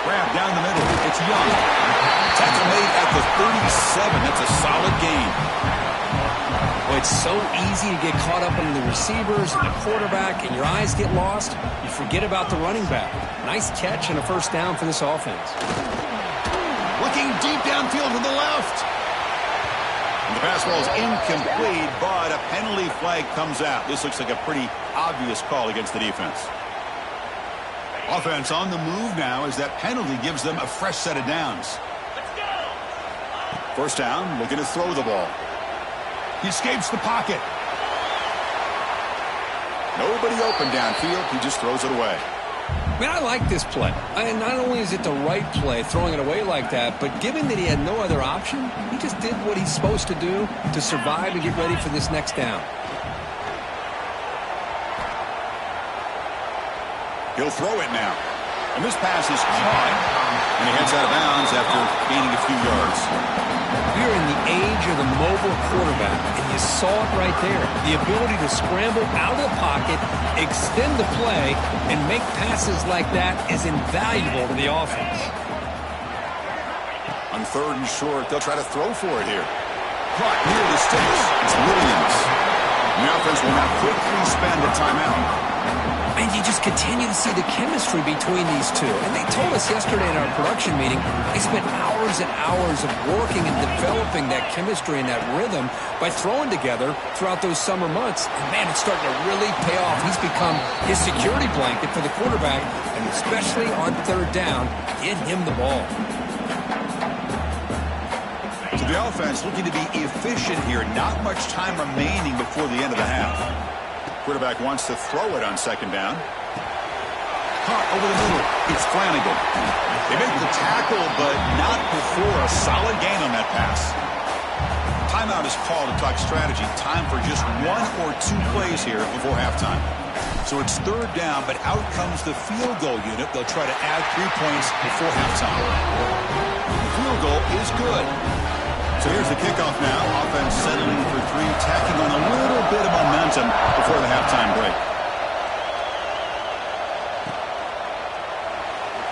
Grab down the middle. It's Young. Tackle made at the 37. That's a solid gain. Well, it's so easy to get caught up in the receivers and the quarterback, and your eyes get lost. You forget about the running back. Nice catch and a first down for this offense. Looking deep downfield to the left. And the pass ball is incomplete, but a penalty flag comes out. This looks like a pretty obvious call against the defense. Offense on the move now as that penalty gives them a fresh set of downs. Let's go. First down, looking to throw the ball. He escapes the pocket. Nobody open downfield. He just throws it away. Man, I like this play. And not only is it the right play, throwing it away like that, but given that he had no other option, he just did what he's supposed to do to survive and get ready for this next down. He'll throw it now. And this pass is caught. And he heads out of bounds after gaining a few yards. We're in the age of the mobile quarterback, and you saw it right there. The ability to scramble out of the pocket, extend the play, and make passes like that is invaluable to the offense. On third and short, they'll try to throw for it here. Caught near the sticks. It's Williams. And the offense will now quickly spend a timeout. And you just continue to see the chemistry between these two. And they told us yesterday in our production meeting, they spent hours and hours of working and developing that chemistry and that rhythm by throwing together throughout those summer months. And, man, it's starting to really pay off. He's become his security blanket for the quarterback, and especially on third down, get him the ball. So the offense looking to be efficient here. Not much time remaining before the end of the half. Quarterback wants to throw it on second down. Caught over the middle. It's Flanagan. They make the tackle, but not before a solid gain on that pass. Timeout is called to talk strategy. Time for just one or two plays here before halftime. So it's third down, but out comes the field goal unit. They'll try to add 3 points before halftime. The field goal is good. So here's the kickoff now. Offense settling for three, tacking on a little bit of momentum before the halftime break.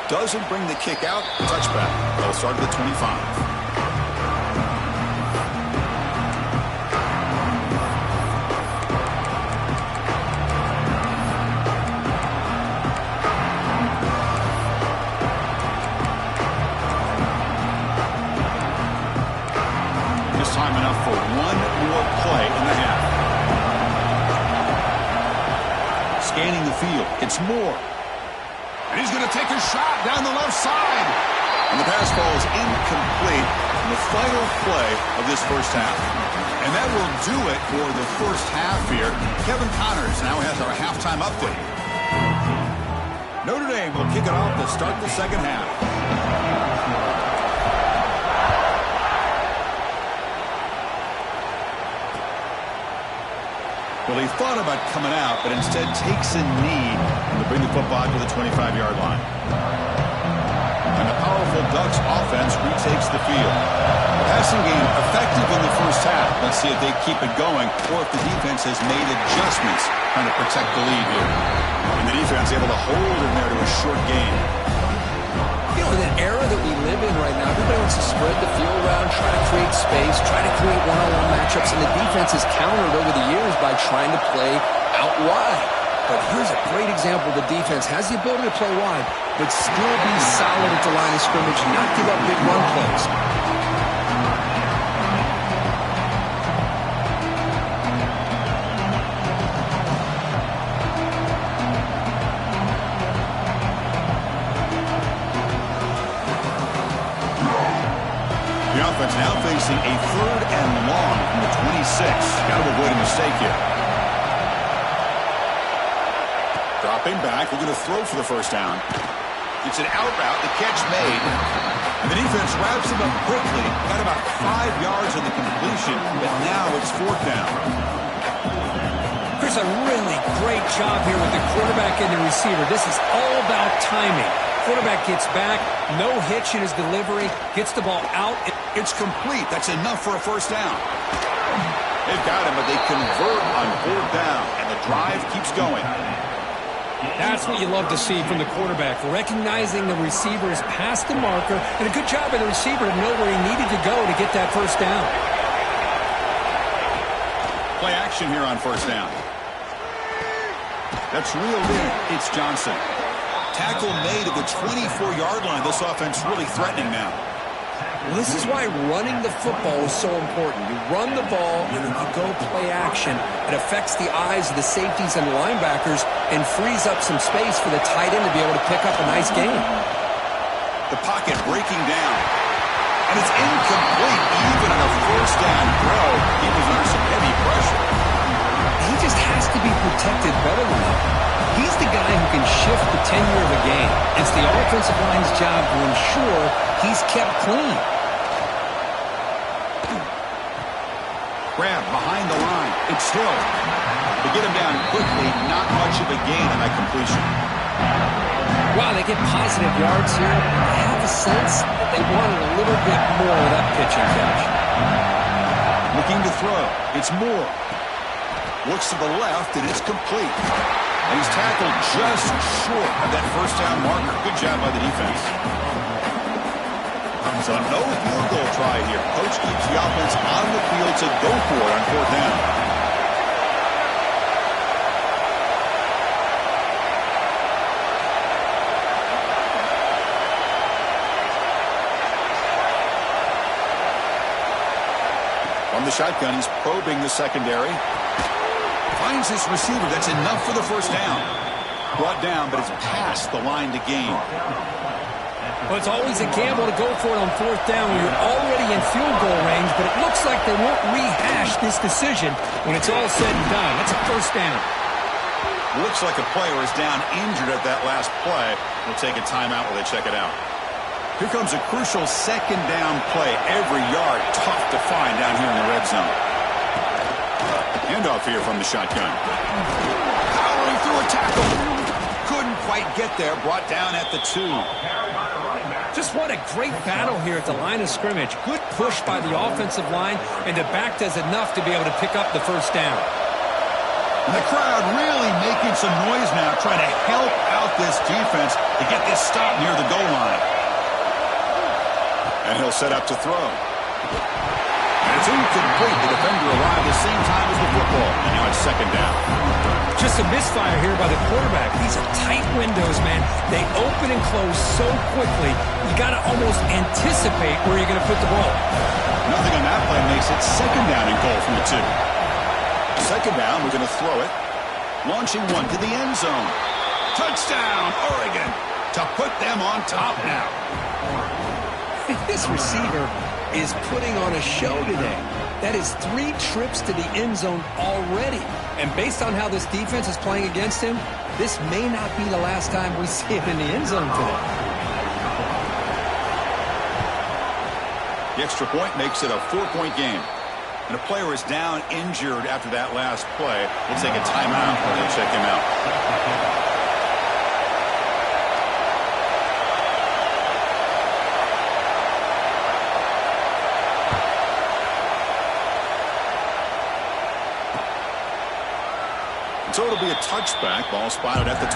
Doesn't bring the kick out. Touchback. They'll start at the 25. Time enough for one more play in the half. Scanning the field. It's Moore. And he's going to take a shot down the left side. And the pass ball is incomplete in the final play of this first half. And that will do it for the first half here. Kevin Connors now has our halftime update. Notre Dame will kick it off to start the second half. Well, he thought about coming out, but instead takes a knee to bring the football to the 25-yard line. And the powerful Ducks offense retakes the field. The passing game effective in the first half. Let's see if they keep it going or if the defense has made adjustments trying to protect the lead here. And the defense able to hold in there to a short gain. You know, in an era that we live in right now, everybody wants to spread the field around, try to create space, try to create one-on-one matchups, and the defense has countered over the years by trying to play out wide. But here's a great example. The defense has the ability to play wide, but still be solid at the line of scrimmage, not give up big run plays. The offense now facing a third and long from the 26. Got to avoid a mistake here. Dropping back, looking to throw for the first down. It's an out route, the catch made. And the defense wraps him up quickly. Got about 5 yards on the completion, but now it's fourth down. Chris, a really great job here with the quarterback and the receiver. This is all about timing. Quarterback gets back, no hitch in his delivery, gets the ball out. It's complete. That's enough for a first down. They've got him, but they convert on fourth down, and the drive keeps going. That's what you love to see from the quarterback, recognizing the receiver's past the marker, and a good job by the receiver to know where he needed to go to get that first down. Play action here on first down. That's reeled in. It's Johnson. Tackle made at the 24-yard line. This offense really threatening now. Well, this is why running the football is so important. You run the ball, and then you go play action. It affects the eyes of the safeties and the linebackers and frees up some space for the tight end to be able to pick up a nice gain. The pocket breaking down. And it's incomplete even on a first down throw. He was under some heavy pressure. He just has to be protected better than that. He's the guy who can shift the tenure of a game. It's the offensive line's job to ensure he's kept clean. Grab behind the line. It's Hill. They get him down quickly. Not much of a gain on that completion. Wow, they get positive yards here. I have a sense that they wanted a little bit more of that pitching catch. Looking to throw. It's Moore. Looks to the left, and it's complete. And he's tackled just short of that first down marker. Good job by the defense. So no field goal try here. Coach keeps the offense on the field to go for it on fourth down. From the shotgun, he's probing the secondary. Finds his receiver. That's enough for the first down. Brought down, but it's past the line to gain. Well, it's always a gamble to go for it on fourth down when you're already in field goal range, but it looks like they won't rehash this decision when it's all said and done. That's a first down. Looks like a player is down injured at that last play. We'll take a timeout while they check it out. Here comes a crucial second down play. Every yard tough to find down here in the red zone. Handoff here from the shotgun. Powering through a tackle. Couldn't quite get there. Brought down at the 2. Just what a great battle here at the line of scrimmage. Good push by the offensive line, and the back does enough to be able to pick up the first down. And the crowd really making some noise now, trying to help out this defense to get this stop near the goal line. And he'll set up to throw. And it's incomplete. The defender arrived at the same time as the football. And now it's second down. Just a misfire here by the quarterback. These are tight windows, man. They open and close so quickly, you got to almost anticipate where you're going to put the ball. Nothing on that play makes it second down and goal from the 2. Second down, we're going to throw it. Launching one to the end zone. Touchdown, Oregon, to put them on top now. This receiver is putting on a show today. That is 3 trips to the end zone already. And based on how this defense is playing against him, this may not be the last time we see him in the end zone today. The extra point makes it a 4-point game. And a player is down injured after that last play. We'll take a timeout while they check him out. So it'll be a touchback. Ball spotted at the 25.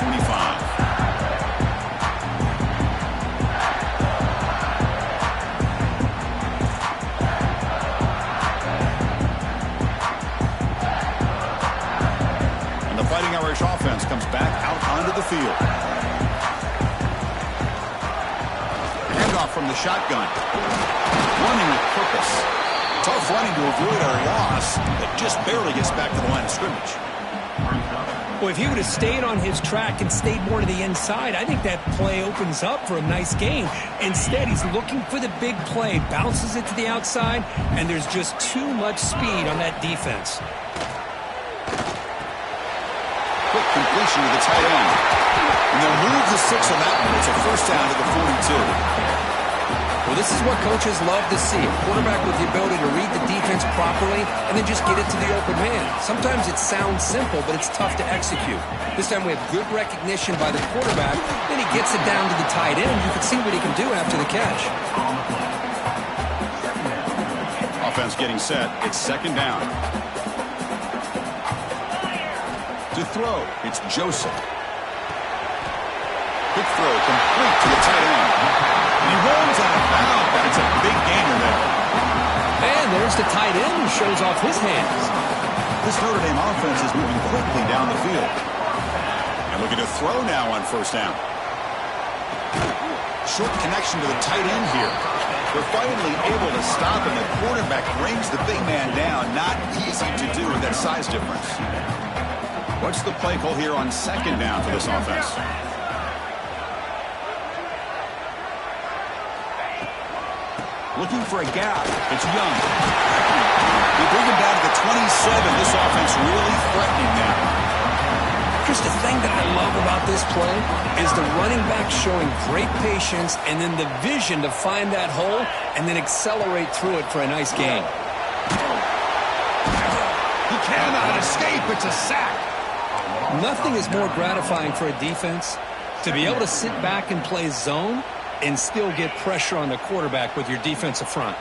And the Fighting Irish offense comes back out onto the field. Handoff from the shotgun. Running with purpose. Tough running to avoid a loss, but just barely gets back to the line of scrimmage. Well, if he would have stayed on his track and stayed more to the inside, I think that play opens up for a nice gain. Instead, he's looking for the big play, bounces it to the outside, and there's just too much speed on that defense. Quick completion to the tight end. And they'll move the 6 on that one. It's a first down to the 42. Well, this is what coaches love to see. A quarterback with the ability to read the defense properly and then just get it to the open man. Sometimes it sounds simple, but it's tough to execute. This time we have good recognition by the quarterback. Then he gets it down to the tight end. You can see what he can do after the catch. Offense getting set. It's second down. To throw, it's Joseph. Quick throw complete to the tight end. And he rolls out of bounds. That's a big gainer there. And there's the tight end who shows off his hands. This Notre Dame offense is moving quickly down the field. And looking to throw now on first down. Short connection to the tight end here. They're finally able to stop, and the quarterback brings the big man down. Not easy to do with that size difference. What's the play call here on second down for this offense? Looking for a gap. It's Young. They bring him down to the 27. This offense really threatening now. Chris, the thing that I love about this play is the running back showing great patience and then the vision to find that hole and then accelerate through it for a nice gain. He cannot escape. It's a sack. Nothing is more gratifying for a defense to be able to sit back and play zone and still get pressure on the quarterback with your defensive front.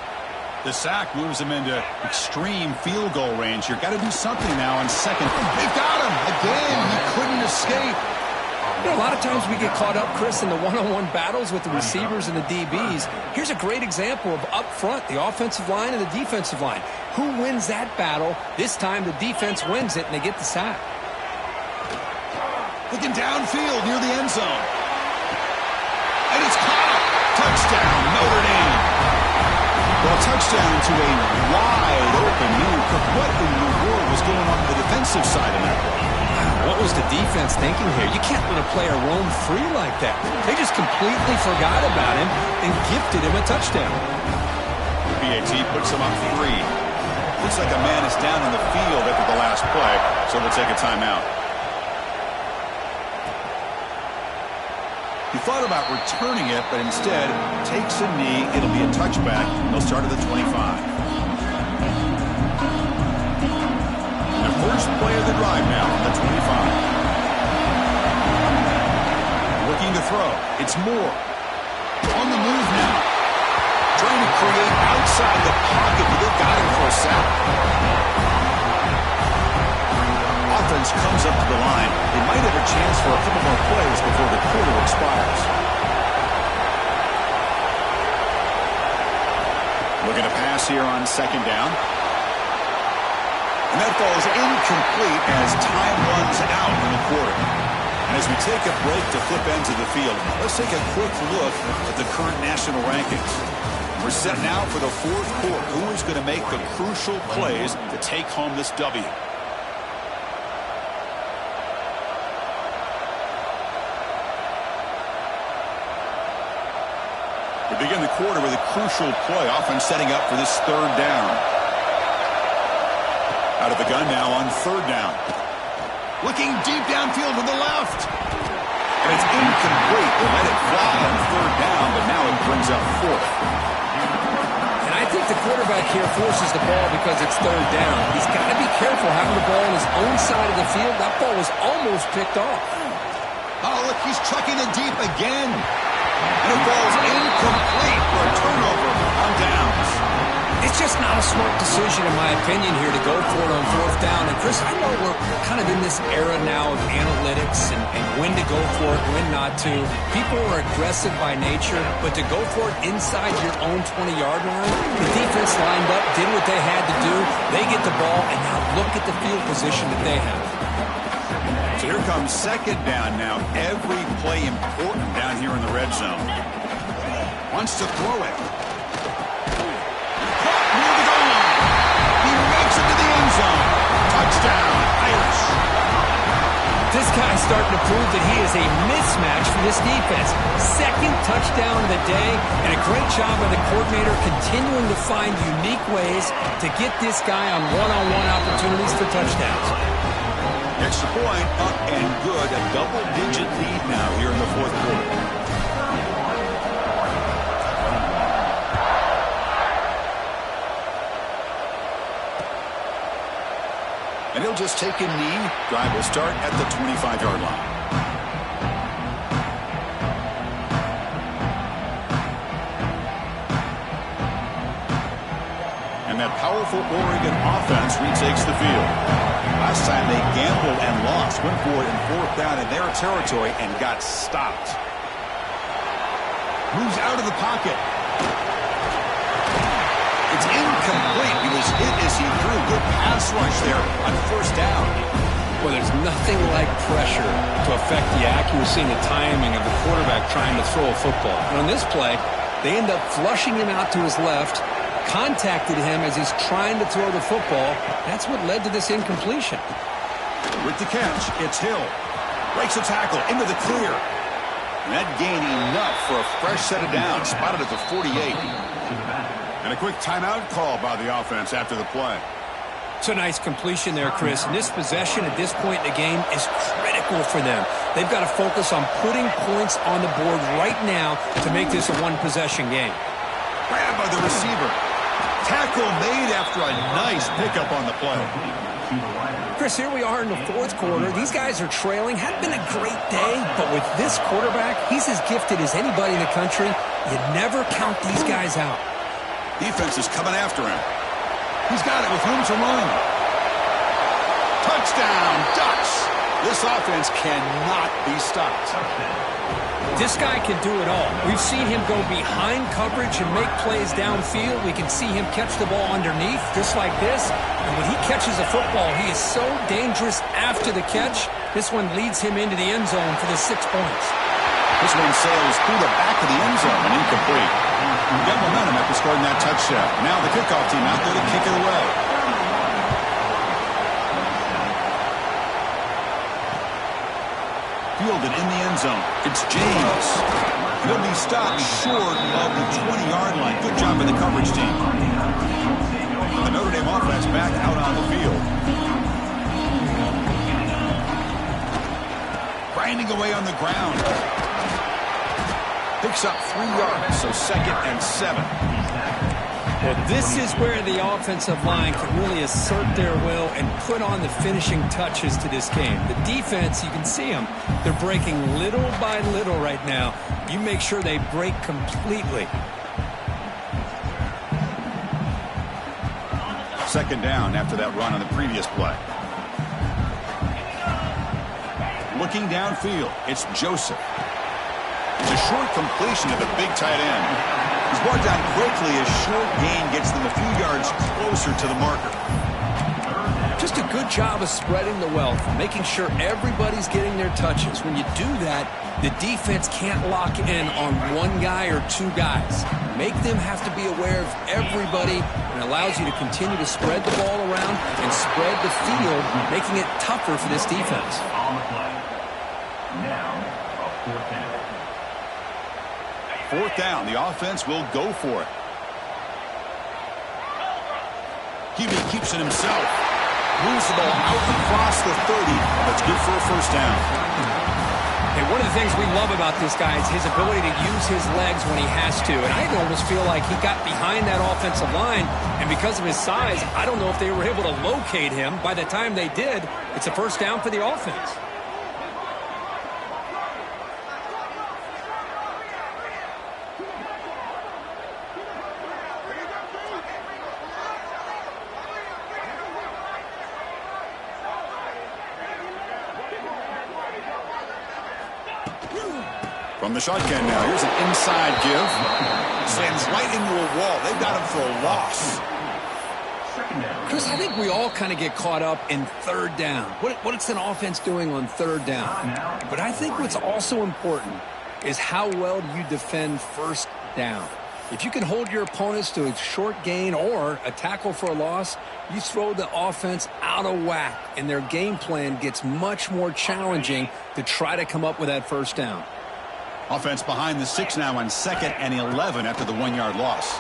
The sack moves him into extreme field goal range. You've got to do something now on second. They've got him. Again, he couldn't escape. You know, a lot of times we get caught up, Chris, in the one-on-one battles with the receivers and the DBs. Here's a great example of up front, the offensive line and the defensive line. Who wins that battle? This time the defense wins it, and they get the sack. Looking downfield near the end zone. And it's caught. Touchdown, Notre Dame. Well, touchdown to a wide open move. What in the world was going on the defensive side of that play? What was the defense thinking here? You can't let a player roam free like that. They just completely forgot about him and gifted him a touchdown. BAT puts him up 3. Looks like a man is down in the field after the last play, so we'll take a timeout. He thought about returning it, but instead takes a knee. It'll be a touchback. They'll start at the 25. The first play of the drive now on the 25. Looking to throw. It's Moore. On the move now. Trying to create outside the pocket, but they've got him for a sack. Offense comes up to the line. They might have a chance for a couple more plays before the quarter expires. Looking to pass here on second down. And that falls incomplete as time runs out in the quarter. And as we take a break to flip ends of the field, let's take a quick look at the current national rankings. We're set now for the fourth quarter. Who is going to make the crucial plays to take home this W? We begin the quarter with a crucial play, often setting up for this third down. Out of the gun now on third down. Looking deep downfield to the left. And it's incomplete. They let it fly on third down, but now it brings up fourth. And I think the quarterback here forces the ball because it's third down. He's got to be careful having the ball on his own side of the field. That ball was almost picked off. Oh, look, he's chucking it deep again. And it falls incomplete for a turnover on downs. It's just not a smart decision, in my opinion, here to go for it on fourth down. And, Chris, I know we're kind of in this era now of analytics and when to go for it, when not to. People are aggressive by nature, but to go for it inside your own 20-yard line, the defense lined up, did what they had to do. They get the ball, and now look at the field position that they have. So here comes second down now. Every play important down here in the red zone. Wants to throw it. Caught near the goal line. He makes it to the end zone. Touchdown, Irish. This guy's starting to prove that he is a mismatch for this defense. Second touchdown of the day, and a great job by the coordinator continuing to find unique ways to get this guy on one-on-one opportunities for touchdowns. Extra point, up and good. A double-digit lead now here in the fourth quarter. And he'll just take a knee. Drive will start at the 25-yard line. And that powerful Oregon offense retakes the field. Last time they gambled and lost, went for it in fourth down in their territory and got stopped. Moves out of the pocket. It's incomplete. He was hit as he threw. Good pass rush there on first down. Well, there's nothing like pressure to affect the accuracy and the timing of the quarterback trying to throw a football. And on this play, they end up flushing him out to his left, contacted him as he's trying to throw the football. That's what led to this incompletion. With the catch, it's Hill. Breaks a tackle into the clear. And that gained enough for a fresh set of downs. Spotted at the 48. And a quick timeout call by the offense after the play. It's a nice completion there, Chris. And this possession at this point in the game is critical for them. They've got to focus on putting points on the board right now to make this a one-possession game. Grab by the receiver. Tackle made after a nice pickup on the play. Chris, here we are in the fourth quarter. These guys are trailing. Hadn't been a great day, but with this quarterback, he's as gifted as anybody in the country. You never count these guys out. Defense is coming after him. He's got it with room to run. Touchdown, Ducks. This offense cannot be stopped. This guy can do it all. We've seen him go behind coverage and make plays downfield. We can see him catch the ball underneath, just like this. And when he catches a football, he is so dangerous after the catch. This one leads him into the end zone for the 6 points. This one sails through the back of the end zone and incomplete. He got momentum after scoring that touchdown. Now the kickoff team out there to kick it away. Fielded in the end zone. It's James. He'll be stopped short of the 20-yard line. Good job by the coverage team. The Notre Dame offense back out on the field. Grinding away on the ground. Picks up 3 yards, so 2nd and 7. Well, this is where the offensive line can really assert their will and put on the finishing touches to this game. The defense, you can see them. They're breaking little by little right now. You make sure they break completely. 2nd down after that run on the previous play. Looking downfield, it's Joseph. It's a short completion to the big tight end. He's brought down quickly as short gain gets them a few yards closer to the marker. Just a good job of spreading the wealth, making sure everybody's getting their touches. When you do that, the defense can't lock in on one guy or 2 guys. Make them have to be aware of everybody, and allows you to continue to spread the ball around and spread the field, making it tougher for this defense. Now, a 4th down. 4th down. The offense will go for it. QB keeps it himself. Moves the ball out across the 30. That's good for a 1st down. And one of the things we love about this guy is his ability to use his legs when he has to. And I almost feel like he got behind that offensive line, and because of his size, I don't know if they were able to locate him. By the time they did, it's a 1st down for the offense. From the shotgun now, here's an inside give. Slams right into a wall. They've got him for a loss. Chris, I think we all kind of get caught up in 3rd down. What's an offense doing on 3rd down? But I think what's also important is how well do you defend 1st down. If you can hold your opponents to a short gain or a tackle for a loss, you throw the offense out of whack, and their game plan gets much more challenging to try to come up with that 1st down. Offense behind the 6 now on 2nd and 11 after the 1-yard loss.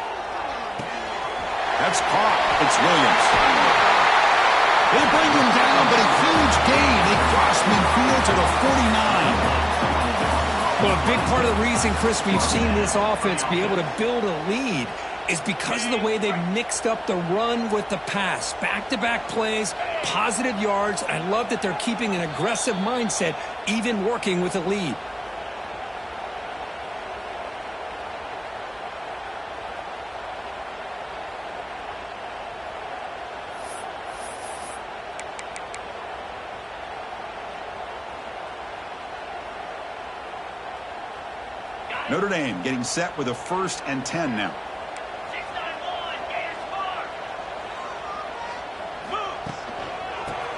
That's caught. It's Williams. They bring him down, but a huge gain. They cross midfield to the 49. Well, a big part of the reason, Chris, we've seen this offense be able to build a lead is because of the way they've mixed up the run with the pass. Back-to-back plays, positive yards. I love that they're keeping an aggressive mindset, even working with a lead. Notre Dame getting set with a 1st and 10 now.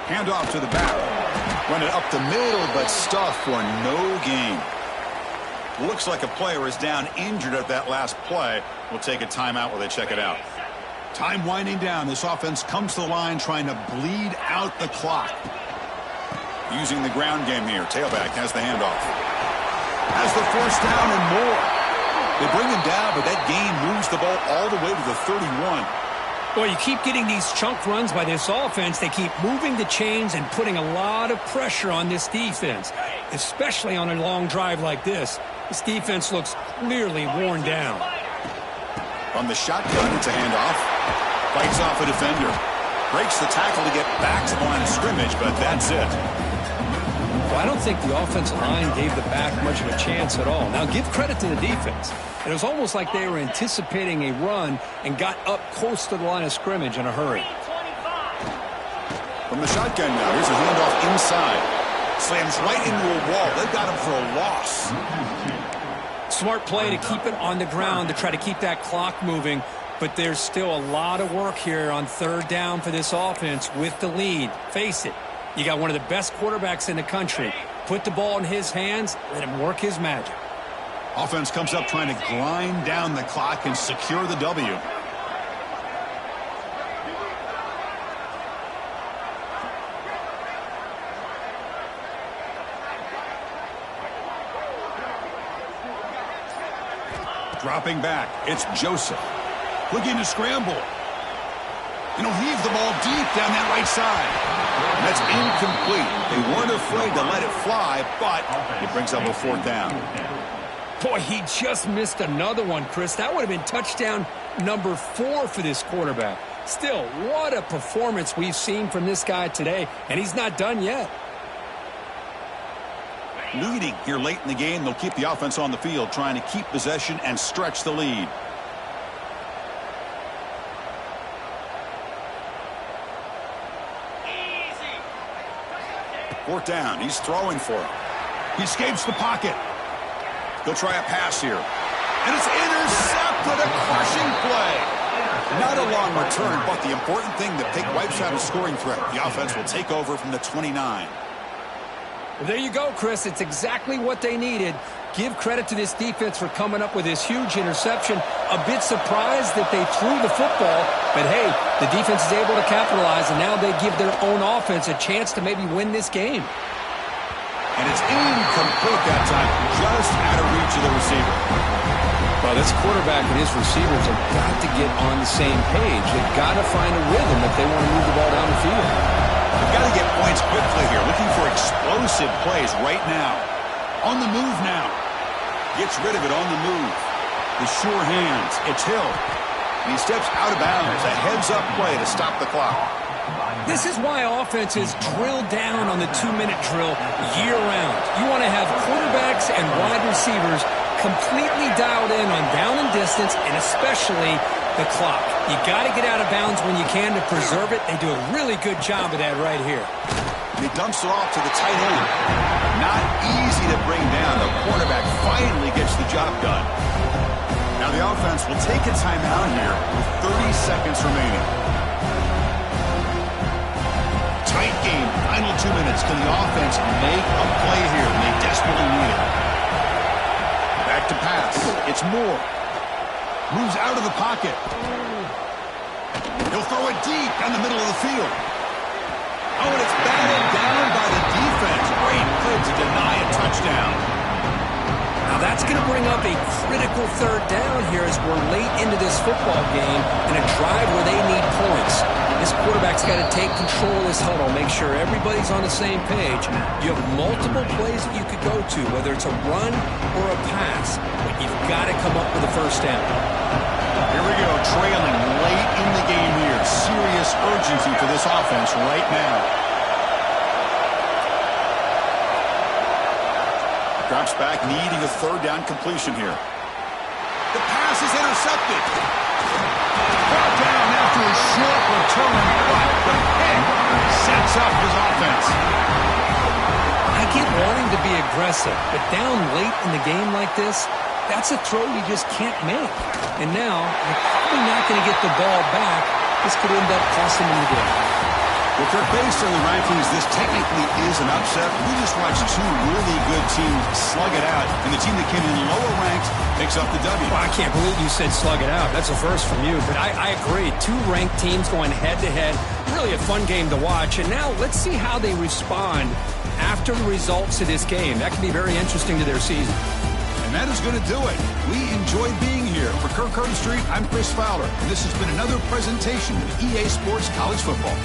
Handoff to the back. Run it up the middle, but stuff for no gain. Looks like a player is down injured at that last play. We'll take a timeout while they check it out. Time winding down. This offense comes to the line trying to bleed out the clock. Using the ground game here. Tailback has the handoff. Has the 1st down and more. They bring him down, but that gain moves the ball all the way to the 31. Well, you keep getting these chunk runs by this offense. They keep moving the chains and putting a lot of pressure on this defense, especially on a long drive like this. This defense looks clearly worn down. From the shotgun, it's a handoff. Fights off a defender. Breaks the tackle to get back to the line of scrimmage, but that's it. Well, I don't think the offensive line gave the back much of a chance at all. Now, give credit to the defense. It was almost like they were anticipating a run and got up close to the line of scrimmage in a hurry. From the shotgun now, here's a handoff inside. Slams right into a wall. They got him for a loss. Smart play to keep it on the ground to try to keep that clock moving, but there's still a lot of work here on 3rd down for this offense with the lead. Face it, you got one of the best quarterbacks in the country. Put the ball in his hands, let him work his magic. Offense comes up trying to grind down the clock and secure the W. Dropping back, it's Joseph. Looking to scramble. And he'll heave the ball deep down that right side. And that's incomplete. They weren't afraid to let it fly, but it brings up a 4th down. Boy, he just missed another one, Chris. That would have been touchdown number 4 for this quarterback. Still, what a performance we've seen from this guy today, and he's not done yet. Leading here late in the game, they'll keep the offense on the field, trying to keep possession and stretch the lead. Easy. 4th down, he's throwing for it. He escapes the pocket. They'll try a pass here. And it's intercepted, a crushing play. Not a long return, but the important thing, the pick wipes out a scoring threat. The offense will take over from the 29. Well, there you go, Chris. It's exactly what they needed. Give credit to this defense for coming up with this huge interception. A bit surprised that they threw the football, but hey, the defense is able to capitalize, and now they give their own offense a chance to maybe win this game. And it's incomplete that time, just out of reach of the receiver. Well, this quarterback and his receivers have got to get on the same page. They've got to find a rhythm if they want to move the ball down the field. They've got to get points quickly here, looking for explosive plays right now. On the move now. Gets rid of it on the move. The sure hands. It's Hill. And he steps out of bounds. A heads-up play to stop the clock. This is why offenses drill down on the 2-minute drill year-round. You want to have quarterbacks and wide receivers completely dialed in on down and distance, and especially the clock. You got to get out of bounds when you can to preserve it. They do a really good job of that right here. He dumps it off to the tight end. Not easy to bring down. The quarterback finally gets the job done. Now the offense will take a timeout here with 30 seconds remaining. Tight game, final 2 minutes. Can the offense make a play here? And they desperately need it. Back to pass. It's Moore. Moves out of the pocket. He'll throw it deep down the middle of the field. Oh, and it's batted down by the defense. Great play to deny a touchdown. Now that's going to bring up a critical 3rd down here as we're late into this football game in a drive where they need points. This quarterback's got to take control of this huddle, make sure everybody's on the same page. You have multiple plays that you could go to, whether it's a run or a pass, but you've got to come up with a 1st down. Here we go, trailing late in the game here. Serious urgency for this offense right now. Drops back, needing a 3rd down completion here. The pass is intercepted. Brought down after a short return, but the pick sets up his offense. I get wanting to be aggressive, but down late in the game like this, that's a throw you just can't make. And now, you're probably not going to get the ball back. This could end up costing him the game. Well, Kirk, based on the rankings, this technically is an upset. We just watched two really good teams slug it out, and the team that came in lower ranked picks up the W. Well, I can't believe you said slug it out. That's a first from you. But I agree. Two ranked teams going head-to-head. Really a fun game to watch. And now let's see how they respond after the results of this game. That can be very interesting to their season. And that is going to do it. We enjoyed being here. For Kirk Street, I'm Chris Fowler, and this has been another presentation of EA Sports College Football.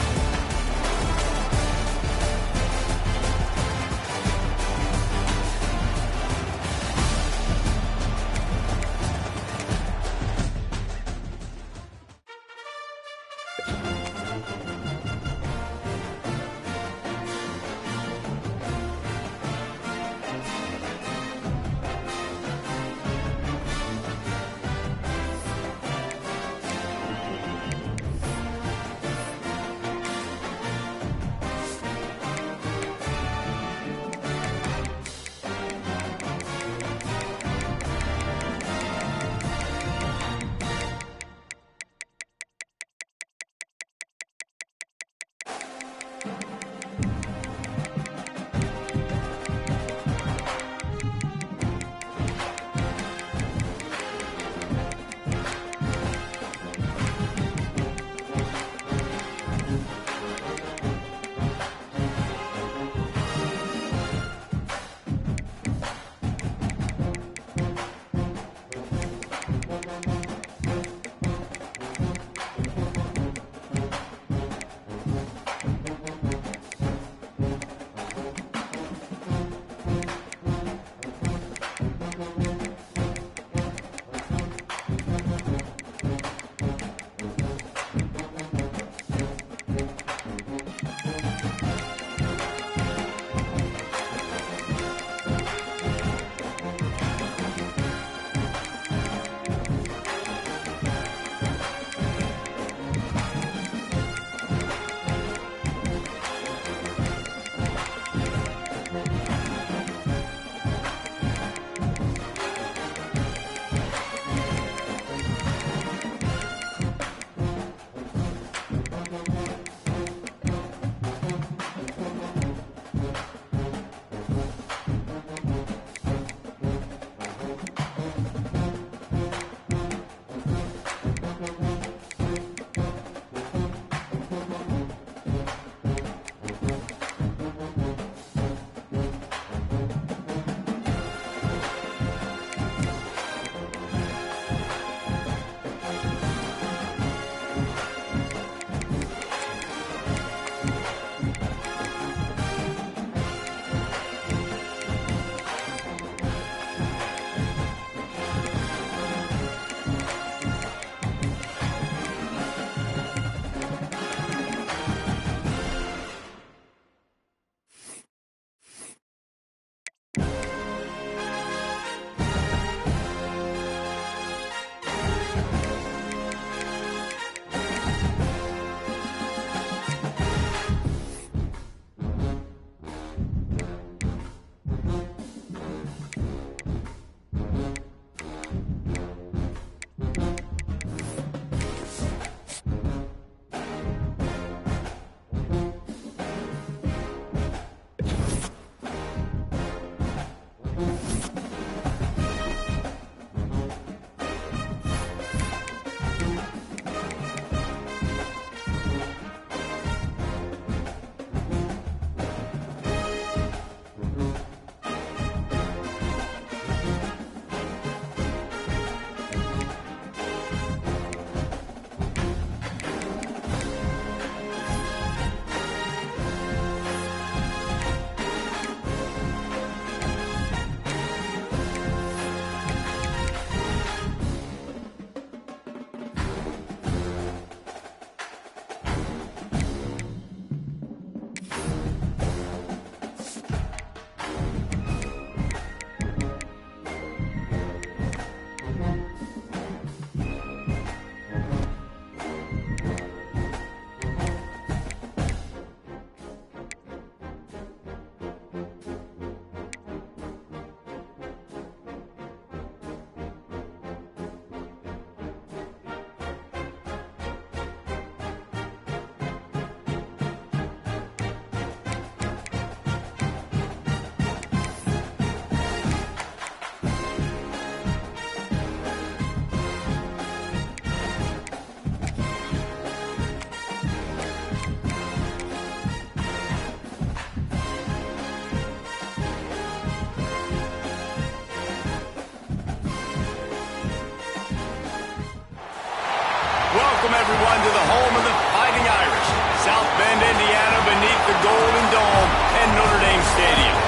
Welcome, everyone, to the home of the Fighting Irish, South Bend, Indiana, beneath the Golden Dome and Notre Dame Stadium.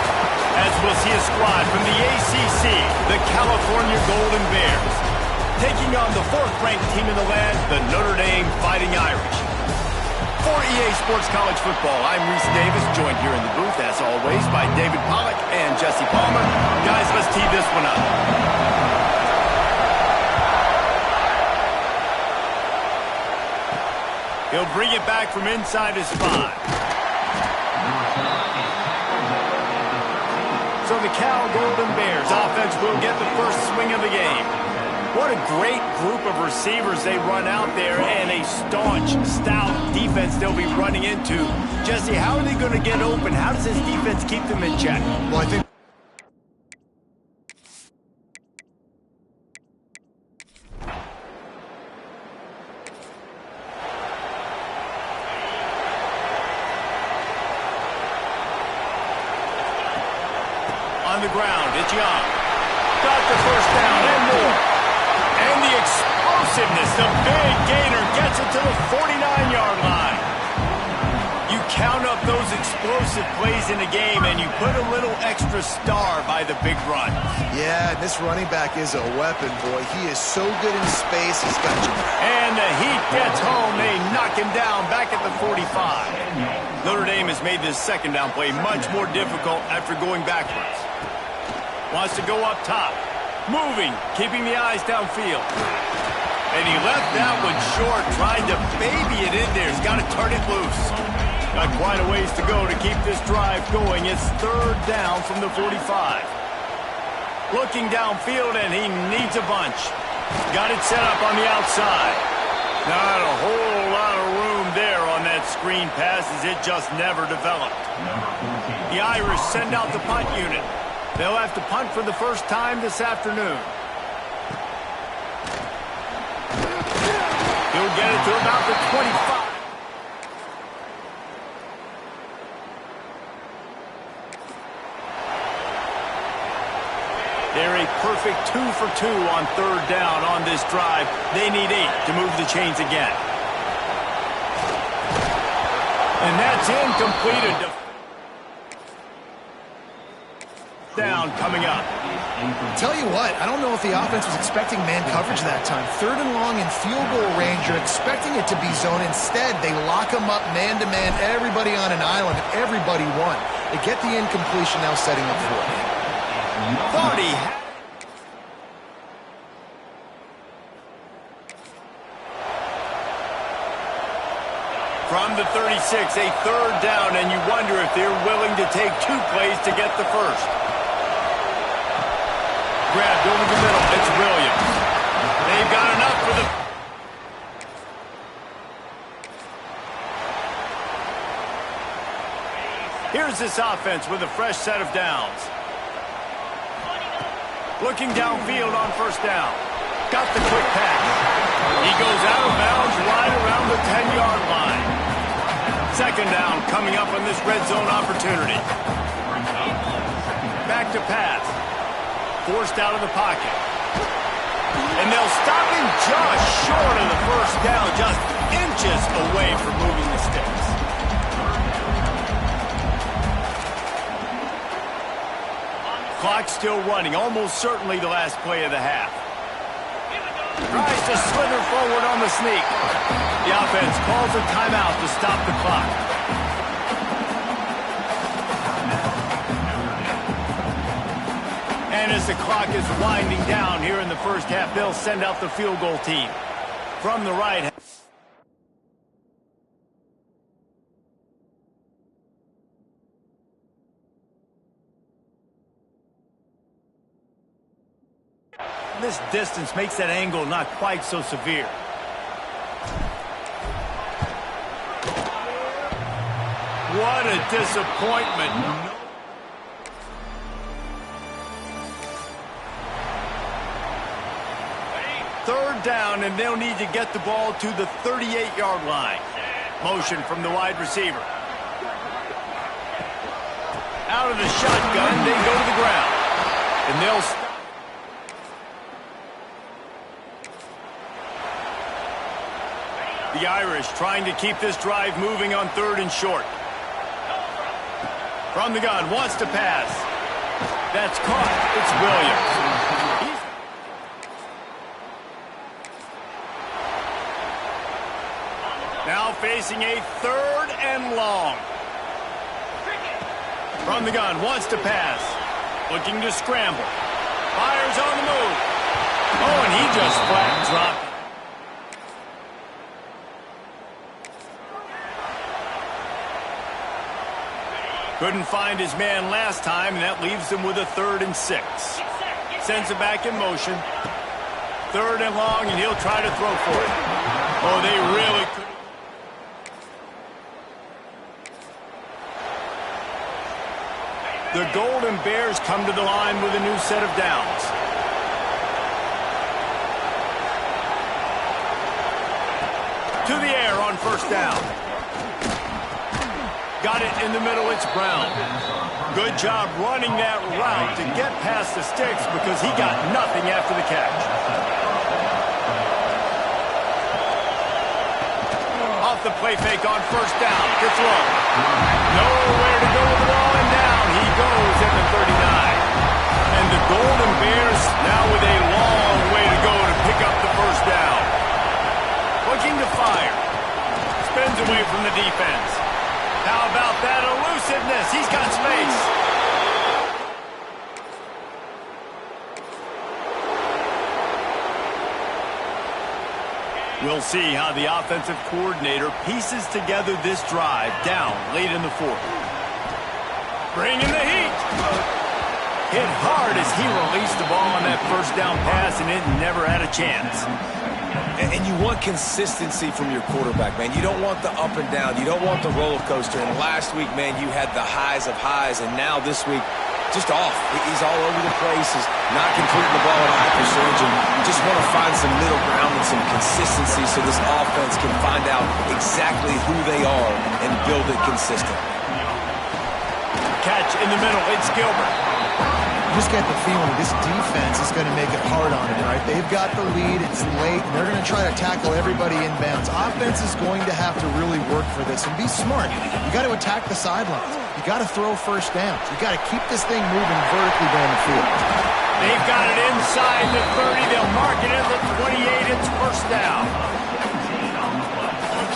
As we'll see a squad from the ACC, the California Golden Bears, taking on the fourth-ranked team in the land, the Notre Dame Fighting Irish. For EA Sports College Football, I'm Reese Davis, joined here in the booth, as always, by David Pollack and Jesse Palmer. Guys, let's tee this one up. He'll bring it back from inside his 5. So the Cal Golden Bears offense will get the first swing of the game. What a great group of receivers they run out there, and a staunch, stout defense they'll be running into. Jesse, how are they going to get open? How does this defense keep them in check? Well, I think on the ground, it's Young. Got the first down and more. And the explosiveness, the big gainer gets it to the 49-yard line. You count up those explosive plays in a game, and you put a little extra star by the big run. Yeah, this running back is a weapon, boy. He is so good in space. He's got you. And the heat gets home. They knock him down back at the 45. Notre Dame has made this second down play much more difficult after going backwards. Wants to go up top. Moving, keeping the eyes downfield. And he left that one short, trying to baby it in there. He's got to turn it loose. Got quite a ways to go to keep this drive going. It's third down from the 45. Looking downfield, and he needs a bunch. Got it set up on the outside. Not a whole lot of room there on that screen pass, as it just never developed. The Irish send out the punt unit. They'll have to punt for the first time this afternoon. He'll get it to about the 25. They're a perfect 2 for 2 on third down on this drive. They need 8 to move the chains again. And that's incomplete. Down coming up. Tell you what, I don't know if the offense was expecting man coverage that time. Third and long in field goal range, you're expecting it to be zone. Instead, they lock them up man-to-man, everybody on an island, everybody won. They get the incompletion, now setting up for it. 30. From the 36, a third down, and you wonder if they're willing to take 2 plays to get the first. Grabbed over the middle. It's Williams. They've got enough for the... Here's this offense with a fresh set of downs. Looking downfield on first down. Got the quick pass. He goes out of bounds right around the 10-yard line. Second down coming up on this red zone opportunity. Back to pass. Forced out of the pocket. And they'll stop him just short of the first down, just inches away from moving the sticks. Clock still running, almost certainly the last play of the half. Tries to slither forward on the sneak. The offense calls a timeout to stop the clock. And as the clock is winding down here in the first half, they'll send out the field goal team. From the right. This distance makes that angle not quite so severe. What a disappointment. Third down, and they'll need to get the ball to the 38-yard line. Motion from the wide receiver. Out of the shotgun, they go to the ground. And they'll stop. The Irish trying to keep this drive moving on 3rd and short. From the gun, wants to pass. That's caught. It's Williams. Now facing a 3rd and long. From the gun, wants to pass. Looking to scramble. Fires on the move. Oh, and he just flat dropped it. Couldn't find his man last time, and that leaves him with a 3rd and 6. Sends it back in motion. 3rd and long, and he'll try to throw for it. Oh, they really couldn't. The Golden Bears come to the line with a new set of downs. To the air on 1st down. Got it in the middle, it's Brown. Good job running that route to get past the sticks because he got nothing after the catch. Off the play fake on 1st down, gets low. Nowhere to go with the ball, and down he goes at the 39. And the Golden Bears now with a long way to go to pick up the 1st down. Looking to fire. Spins away from the defense. How about that elusiveness? He's got space. We'll see how the offensive coordinator pieces together this drive down late in the 4th. Bringing the heat. Hit hard as he released the ball on that 1st down pass, and it never had a chance. And you want consistency from your quarterback, man. You don't want the up and down. You don't want the roller coaster. And last week, man, you had the highs of highs. And now this week, just off. He's all over the place. He's not completing the ball at a high percentage. And you just want to find some middle ground and some consistency so this offense can find out exactly who they are and build it consistent. Catch in the middle. It's Gilbert. You just get the feeling this defense is going to make it hard on him, right? They've got the lead, it's late, and they're going to try to tackle everybody inbounds. Offense is going to have to really work for this and be smart. You got to attack the sidelines. You got to throw 1st downs. You got to keep this thing moving vertically down the field. They've got it inside the 30. They'll mark it in the 28. It's 1st down.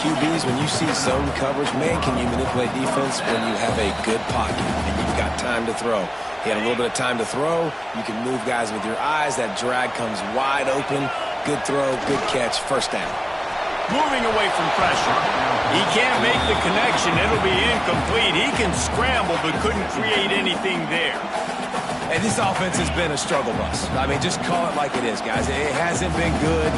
QBs, when you see zone coverage, man, can you manipulate defense when you have a good pocket and you've got time to throw. He had a little bit of time to throw. You can move guys with your eyes. That drag comes wide open. Good throw, good catch, 1st down. Moving away from pressure. He can't make the connection. It'll be incomplete. He can scramble but couldn't create anything there. And this offense has been a struggle bus. I mean, just call it like it is, guys. It hasn't been good,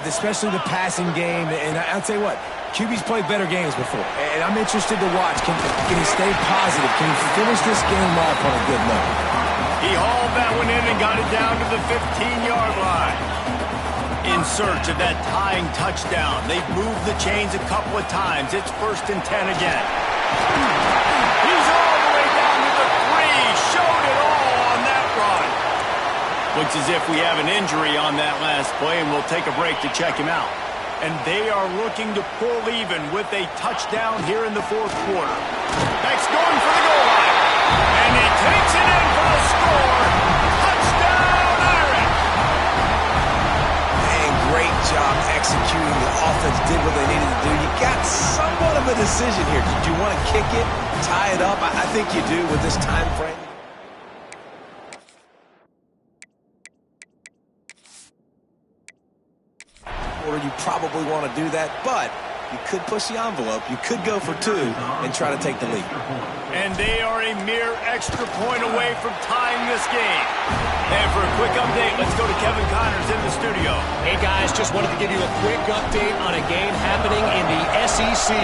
especially the passing game. And I'll tell you what, QB's played better games before. And I'm interested to watch. Can he stay positive? Can he finish this game off on a good note? He hauled that one in and got it down to the 15-yard line. In search of that tying touchdown. They've moved the chains a couple of times. It's 1st and 10 again. He's all the way down to the 3. Showed it all on that run. Looks as if we have an injury on that last play, and we'll take a break to check him out. And they are looking to pull even with a touchdown here in the 4th quarter. Next going for the goal line. And he takes it in for the score. Touchdown, Irish! And great job executing. The offense did what they needed to do. You got somewhat of a decision here. Did you want to kick it, tie it up? I think you do with this time frame. Or you probably want to do that, but you could push the envelope. You could go for 2 and try to take the lead. And they are a mere extra point away from tying this game. And for a quick update, let's go to Kevin Connors in the studio. Hey, guys, just wanted to give you a quick update on a game happening in the SEC.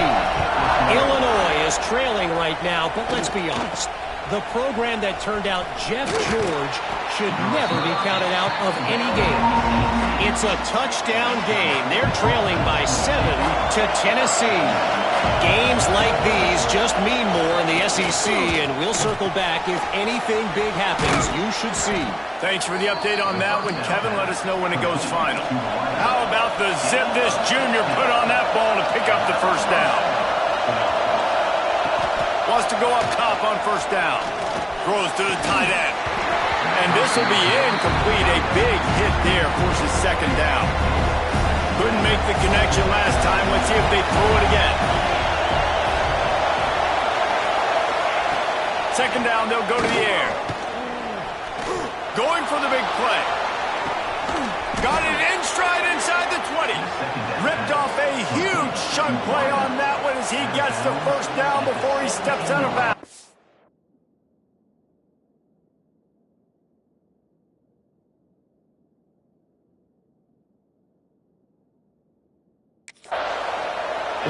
Illinois is trailing right now, but let's be honest. The program that turned out Jeff George should never be counted out of any game. In It's a touchdown game. They're trailing by 7 to Tennessee. Games like these just mean more in the SEC, and we'll circle back if anything big happens you should see. Thanks for the update on that one, Kevin. Let us know when it goes final. How about the zip this junior put on that ball to pick up the first down? Wants to go up top on first down. Throws to the tight end. And this will be incomplete. A big hit there forces second down. Couldn't make the connection last time. Let's see if they throw it again. Second down, they'll go to the air. Going for the big play. Got it in stride inside the 20. Ripped off a huge chunk play on that one as he gets the first down before he steps out of bounds.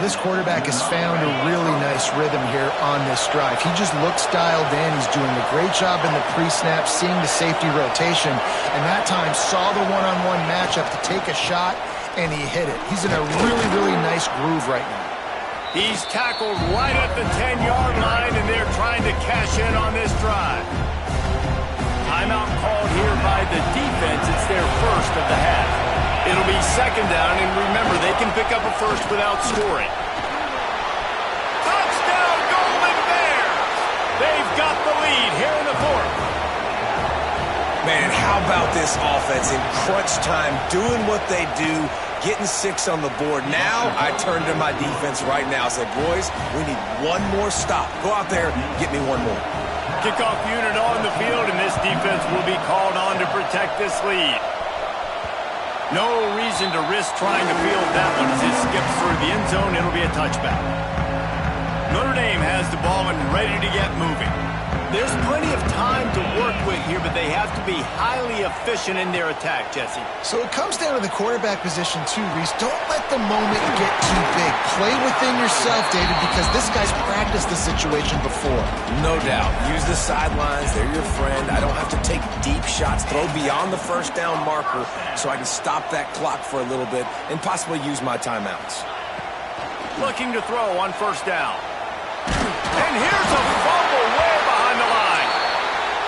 This quarterback has found a really nice rhythm here on this drive. He just looks dialed in. He's doing a great job in the pre-snap, seeing the safety rotation, and that time saw the one-on-one matchup to take a shot, and he hit it. He's in a really, really nice groove right now. He's tackled right at the 10-yard line, and they're trying to cash in on this drive. Timeout called here by the defense. It's their first of the half. It'll be second down, and remember, they can pick up a first without scoring. Touchdown, Golden Bears! They've got the lead here in the fourth. Man, how about this offense in crunch time, doing what they do, getting 6 on the board. Now I turn to my defense right now and say, boys, we need one more stop. Go out there, get me one more. Kickoff unit on the field, and this defense will be called on to protect this lead. No reason to risk trying to field that one as it skips through the end zone. It'll be a touchback. Notre Dame has the ball and ready to get moving. There's plenty of time to work with here, but they have to be highly efficient in their attack, Jesse. So it comes down to the quarterback position too, Reese. Don't let the moment get too big. Play within yourself, David, because this guy's practiced the situation before. No doubt. Use the sidelines. They're your friend. I don't have to take deep shots, throw beyond the first down marker so I can stop that clock for a little bit and possibly use my timeouts. Looking to throw on first down. And here's a fumble way behind the line.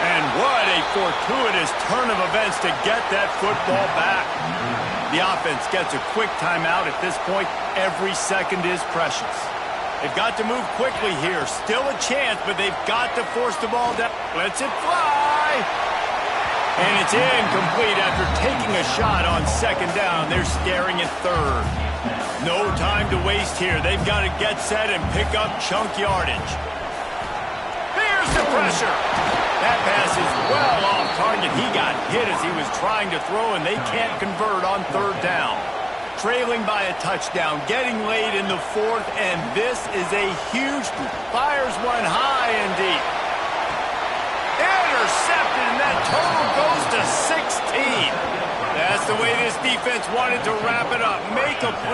And what a fortuitous turn of events to get that football back. The offense gets a quick timeout at this point. Every second is precious. They've got to move quickly here. Still a chance, but they've got to force the ball down. Lets it fly. And it's incomplete after taking a shot on second down. They're staring at third. No time to waste here. They've got to get set and pick up chunk yardage. Here's the pressure. That pass is well off target. He got hit as he was trying to throw, and they can't convert on third down. Trailing by a touchdown, getting late in the fourth, and this is a huge, fires one high and deep. Intercepted, and that total goes to 16. That's the way this defense wanted to wrap it up. Make a play.